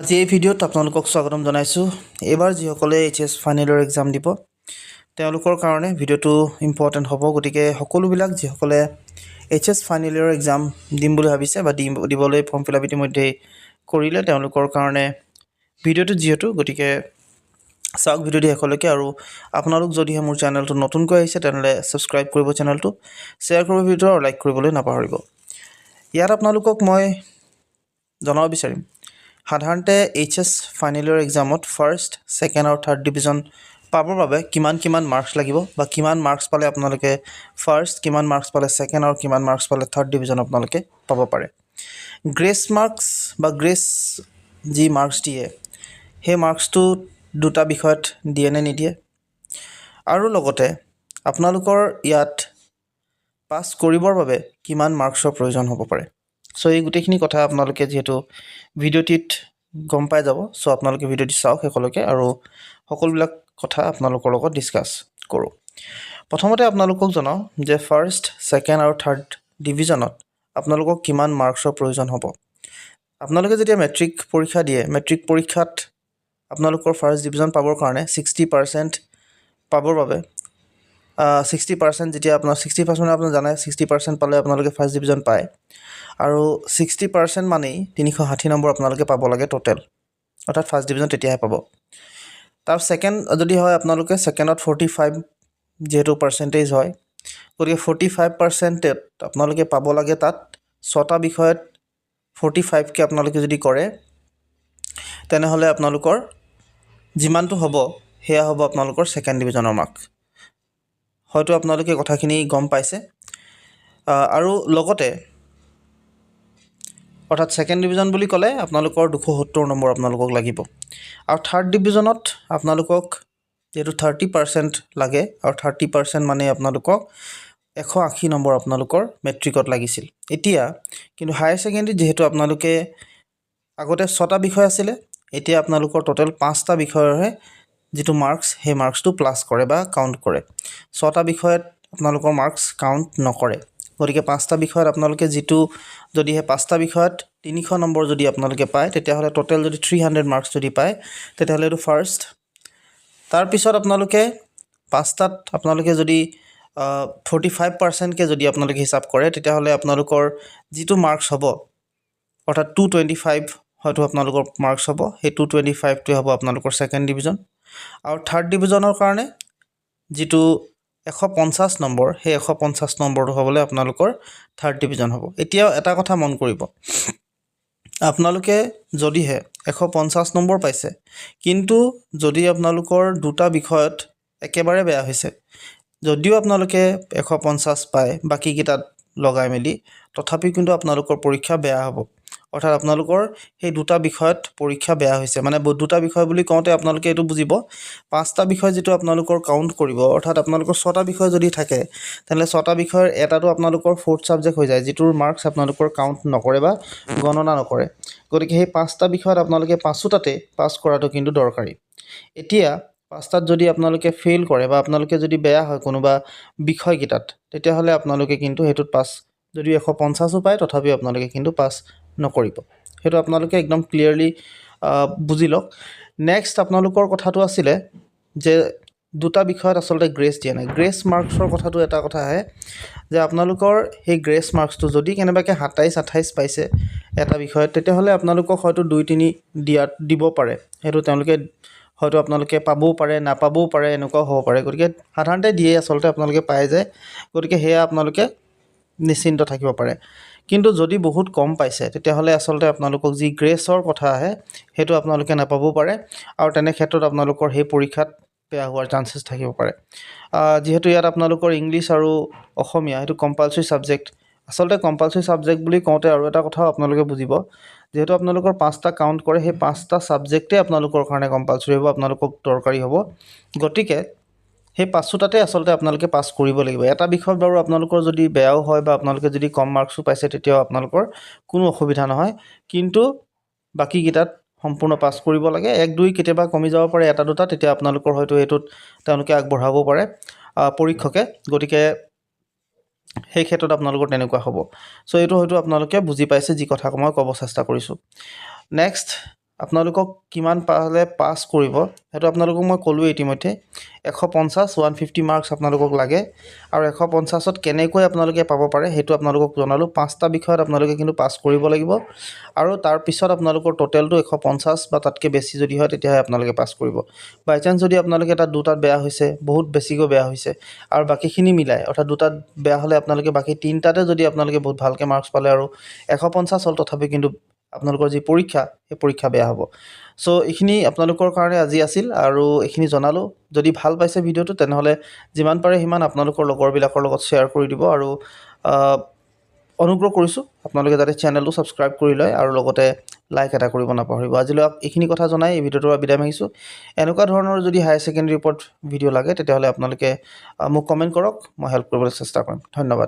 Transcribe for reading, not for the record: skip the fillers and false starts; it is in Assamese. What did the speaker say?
আজি এই ভিডিঅ'ত আপোনালোকক স্বাগতম জনাইছোঁ। এইবাৰ যিসকলে এইচএছ ফাইনেল ইয়াৰ এক্সাম দিব তেওঁলোকৰ কাৰণে ভিডিঅ'টো ইম্পৰ্টেণ্ট হ'ব। গতিকে সকলোবিলাক যিসকলে এইচএছ ফাইনেল ইয়াৰ এক্সাম দিম বুলি ভাবিছে বা দিবলৈ ফৰ্ম ফিল আপ ইতিমধ্যে কৰিলে তেওঁলোকৰ কাৰণে ভিডিঅ'টো যিহেতু গতিকে চাওক ভিডিঅ'টো শেষলৈকে। আৰু আপোনালোক যদিহে মোৰ চেনেলটো নতুনকৈ আহিছে তেনেহ'লে ছাবস্ক্ৰাইব কৰিব, চেনেলটো শ্বেয়াৰ কৰিব ভিডিঅ'টো আৰু লাইক কৰিবলৈ নাপাহৰিব। ইয়াত আপোনালোকক মই জনাব বিচাৰিম সাধাৰণতে এইচএছ ফাইনেল ইয়াৰ এক্সামত ফাৰ্ষ্ট, ছেকেণ্ড আৰু থাৰ্ড ডিভিজন পাবৰ বাবে কিমান মাৰ্কছ লাগিব বা কিমান মাৰ্কছ পালে আপোনালোকে ফাৰ্ষ্ট, কিমান মাৰ্কছ পালে ছেকেণ্ড আৰু কিমান মাৰ্কছ পালে থাৰ্ড ডিভিজন আপোনালোকে পাব পাৰে। গ্ৰেছ মাৰ্কছ বা গ্ৰেছ যি মাৰ্কছ দিয়ে সেই মাৰ্কছটো দুটা বিষয়ত দিয়ে নে নিদিয়ে, আৰু লগতে আপোনালোকৰ ইয়াত পাছ কৰিবৰ বাবে কিমান মাৰ্কছৰ প্ৰয়োজন হ'ব পাৰে। চ' এই গোটেইখিনি কথা আপোনালোকে যিহেতু ভিডিঅ'টিত গম পাই যাব, চ' আপোনালোকে ভিডিঅ'টি চাওক শেষলৈকে আৰু সকলোবিলাক কথা আপোনালোকৰ লগত ডিছকাছ কৰোঁ। প্ৰথমতে আপোনালোকক জনাওঁ যে ফাৰ্ষ্ট, ছেকেণ্ড আৰু থাৰ্ড ডিভিজনত আপোনালোকক কিমান মাৰ্কছৰ প্ৰয়োজন হ'ব। আপোনালোকে যেতিয়া মেট্ৰিক পৰীক্ষা দিয়ে, মেট্ৰিক পৰীক্ষাত আপোনালোকৰ ফাৰ্ষ্ট ডিভিজন পাবৰ কাৰণে 60% পাবৰ বাবে 60% যেতিয়া আপোনাৰ 60% আপোনাৰ জানে 60% পালে আপোনালোকে ফাৰ্ষ্ট ডিভিজন পায়, আৰু 60% মানেই 360 নম্বৰ আপোনালোকে পাব লাগে টোটেল, অৰ্থাৎ ফাৰ্ষ্ট ডিভিজন তেতিয়াহে পাব। তাৰ ছেকেণ্ড যদি হয় আপোনালোকে ছেকেণ্ডত 45 যিহেতু পাৰ্চেণ্টেজ হয়, গতিকে 45% আপোনালোকে পাব লাগে। তাত 6টা বিষয়ত 45কে আপোনালোকে যদি কৰে তেনেহ'লে আপোনালোকৰ যিমানটো হ'ব সেয়া হ'ব আপোনালোকৰ ছেকেণ্ড ডিভিজনৰ মাৰ্ক। হয়তো আপোনালোকে কথাখিনি গম পাইছে। আৰু লগতে অৰ্থাৎ ছেকেণ্ড ডিভিজন বুলি ক'লে আপোনালোকৰ 270 নম্বৰ আপোনালোকক লাগিব, আৰু থাৰ্ড ডিভিজনত আপোনালোকক যিহেতু 30% লাগে, আৰু 30% মানে আপোনালোকক 180 নম্বৰ আপোনালোকৰ মেট্ৰিকত লাগিছিল। এতিয়া কিন্তু হায়াৰ ছেকেণ্ডেৰীত যিহেতু আপোনালোকে আগতে 6টা বিষয় আছিলে, এতিয়া আপোনালোকৰ টোটেল 5টা বিষয়ৰহে যিটো মাৰ্কছ সেই মাৰ্কছটো প্লাছ কৰে বা কাউণ্ট কৰে। 6টা বিষয়ত আপোনালোকৰ মাৰ্কছ কাউণ্ট নকৰে। গতিকে 5টা বিষয়ত আপোনালোকে যিটো যদিহে 5টা বিষয়ত 300 নম্বৰ যদি আপোনালোকে পায় তেতিয়াহ'লে টোটেল যদি 300 মাৰ্কছ যদি পায় তেতিয়াহ'লে এইটো ফাৰ্ষ্ট। তাৰপিছত আপোনালোকে 5টাত আপোনালোকে যদি 45%কে যদি আপোনালোকে হিচাপ কৰে তেতিয়াহ'লে আপোনালোকৰ যিটো মাৰ্কছ হ'ব অৰ্থাৎ 225 হয়তো আপোনালোকৰ মাৰ্কছ হ'ব, সেই 225টোৱে হ'ব আপোনালোকৰ ছেকেণ্ড ডিভিজন। আৰু থাৰ্ড ডিভিজনৰ কাৰণে যিটো 150 নম্বৰ, সেই 150 নম্বৰটো হ'বলৈ আপোনালোকৰ থাৰ্ড ডিভিজন হ'ব। এতিয়া এটা কথা মন কৰিব, আপোনালোকে যদিহে 150 নম্বৰ পাইছে কিন্তু যদি আপোনালোকৰ দুটা বিষয়ত একেবাৰে বেয়া হৈছে, যদিও আপোনালোকে 150 পায় বাকীকেইটাত লগাই মেলি, তথাপি কিন্তু আপোনালোকৰ পৰীক্ষা বেয়া হ'ব। অৰ্থাৎ আপোনালোকৰ সেই দুটা বিষয়ত পৰীক্ষা বেয়া হৈছে, মানে দুটা বিষয় বুলি কওঁতে আপোনালোকে এইটো বুজিব 5টা বিষয় যিটো আপোনালোকৰ কাউণ্ট কৰিব, অৰ্থাৎ আপোনালোকৰ 6টা বিষয় যদি থাকে তেনেহ'লে 6টা বিষয়ৰ এটাটো আপোনালোকৰ ফ'ৰ্থ ছাবজেক্ট হৈ যায়, যিটোৰ মাৰ্কছ আপোনালোকৰ কাউণ্ট নকৰে বা গণনা নকৰে। গতিকে সেই 5টা বিষয়ত আপোনালোকে 5টাতে পাছ কৰাটো কিন্তু দৰকাৰী। এতিয়া 5টাত যদি আপোনালোকে ফেইল কৰে বা আপোনালোকে যদি বেয়া হয় কোনোবা বিষয়কেইটাত, তেতিয়াহ'লে আপোনালোকে কিন্তু সেইটোত পাছ যদি 150ও পায় তথাপিও আপোনালোকে কিন্তু পাছ নকৰিব। সেইটো আপোনালোকে একদম ক্লিয়াৰলি বুজি লওক। নেক্সট আপোনালোকৰ কথাটো আছিলে যে দুটা বিষয়ত আচলতে গ্ৰেছ দিয়া নাই। গ্ৰেছ মাৰ্কছৰ কথাটো এটা কথা আহে যে আপোনালোকৰ সেই গ্ৰেছ মাৰ্কছটো যদি কেনেবাকৈ 27-28 পাইছে এটা বিষয়ত, তেতিয়াহ'লে আপোনালোকক হয়তো 2-3 দিব পাৰে। সেইটো তেওঁলোকে হয়তো আপোনালোকে পাবও পাৰে, নাপাবও পাৰে, এনেকুৱাও হ'ব পাৰে। গতিকে সাধাৰণতে দিয়ে আচলতে আপোনালোকে পাই যায়, গতিকে সেয়া আপোনালোকে নিশ্চিন্ত থাকিব পাৰে। কিন্তু যদি বহুত কম পাইছে তেতিয়াহ'লে আচলতে আপোনালোকক যি গ্ৰেছৰ কথা আহে সেইটো আপোনালোকে নাপাবও পাৰে, আৰু তেনে ক্ষেত্ৰত আপোনালোকৰ সেই পৰীক্ষাত বেয়া হোৱাৰ চান্সেছ থাকিব পাৰে। যিহেতু ইয়াত আপোনালোকৰ ইংলিছ আৰু অসমীয়া সেইটো কম্পালচৰি ছাবজেক্ট। আচলতে কম্পালচৰি ছাবজেক্ট বুলি কওঁতে আৰু এটা কথাও আপোনালোকে বুজিব, যিহেতু আপোনালোকৰ 5টা কাউণ্ট কৰে, সেই 5টা ছাবজেক্টেই আপোনালোকৰ কাৰণে কম্পালচৰি হ'ব, আপোনালোকক দৰকাৰী হ'ব। গতিকে সেই 5টাতে আচলতে আপোনালোকে পাছ কৰিব লাগিব। এটা বিষয়ত বাৰু আপোনালোকৰ যদি বেয়াও হয় বা আপোনালোকে যদি কম মাৰ্কছো পাইছে তেতিয়াও আপোনালোকৰ কোনো অসুবিধা নহয়, কিন্তু বাকীকেইটাত সম্পূৰ্ণ পাছ কৰিব লাগে। 1-2 কেতিয়াবা কমি যাব পাৰে, এটা দুটা, তেতিয়া আপোনালোকৰ হয়তো এইটোত তেওঁলোকে আগবঢ়াব পাৰে পৰীক্ষকে। গতিকে সেই ক্ষেত্ৰত আপোনালোকৰ তেনেকুৱা হ'ব। চ' এইটো হয়তো আপোনালোকে বুজি পাইছে যি কথা মই ক'ব চেষ্টা কৰিছোঁ। নেক্সট আপোনালোকক কিমান পালে পাছ কৰিব সেইটো আপোনালোকক মই ক'লোৱেই ইতিমধ্যে 150 150 মাৰ্কছ আপোনালোকক লাগে আৰু 150ত কেনেকৈ আপোনালোকে পাব পাৰে সেইটো আপোনালোকক জনালোঁ 5টা বিষয়ত আপোনালোকে কিন্তু পাছ কৰিব লাগিব আৰু তাৰ পিছত আপোনালোকৰ টোটেলটো 150 বা তাতকৈ বেছি যদি হয় তেতিয়াহে আপোনালোকে পাছ কৰিব বাই চান্স যদি আপোনালোকে এটা দুটাত বেয়া হৈছে বহুত বেছিকৈ বেয়া হৈছে আৰু বাকীখিনি মিলাই অৰ্থাৎ দুটাত বেয়া হ'লে আপোনালোকে বাকী তিনিটাতে যদি আপোনালোকে বহুত ভালকৈ মাৰ্কছ পালে আৰু 150 হ'ল তথাপি কিন্তু আপোনালোকৰ যি পৰীক্ষা সেই পৰীক্ষা বেয়া হ'ব সো এইখিনি আপোনালোকৰ কাৰণে আজি আছিল আৰু এইখিনি জনালোঁ যদি ভাল পাইছে ভিডিঅ'টো তেনেহ'লে যিমান পাৰে সিমান আপোনালোকৰ লগৰবিলাকৰ লগত শ্বেয়াৰ কৰি দিব আৰু অনুগ্ৰহ কৰিছোঁ আপোনালোকে যাতে চেনেলটো ছাবস্ক্ৰাইব কৰি লয় আৰু লগতে লাইক এটা কৰিব নাপাহৰিব আজিলৈ এইখিনি কথা জনাই এই ভিডিঅ'টোৰ পৰা বিদায় মাগিছোঁ এনেকুৱা ধৰণৰ যদি হায়াৰ ছেকেণ্ডেৰী ওপৰত ভিডিঅ' লাগে তেতিয়াহ'লে আপোনালোকে মোক কমেণ্ট কৰক মই হেল্প কৰিবলৈ চেষ্টা কৰিম ধন্যবাদ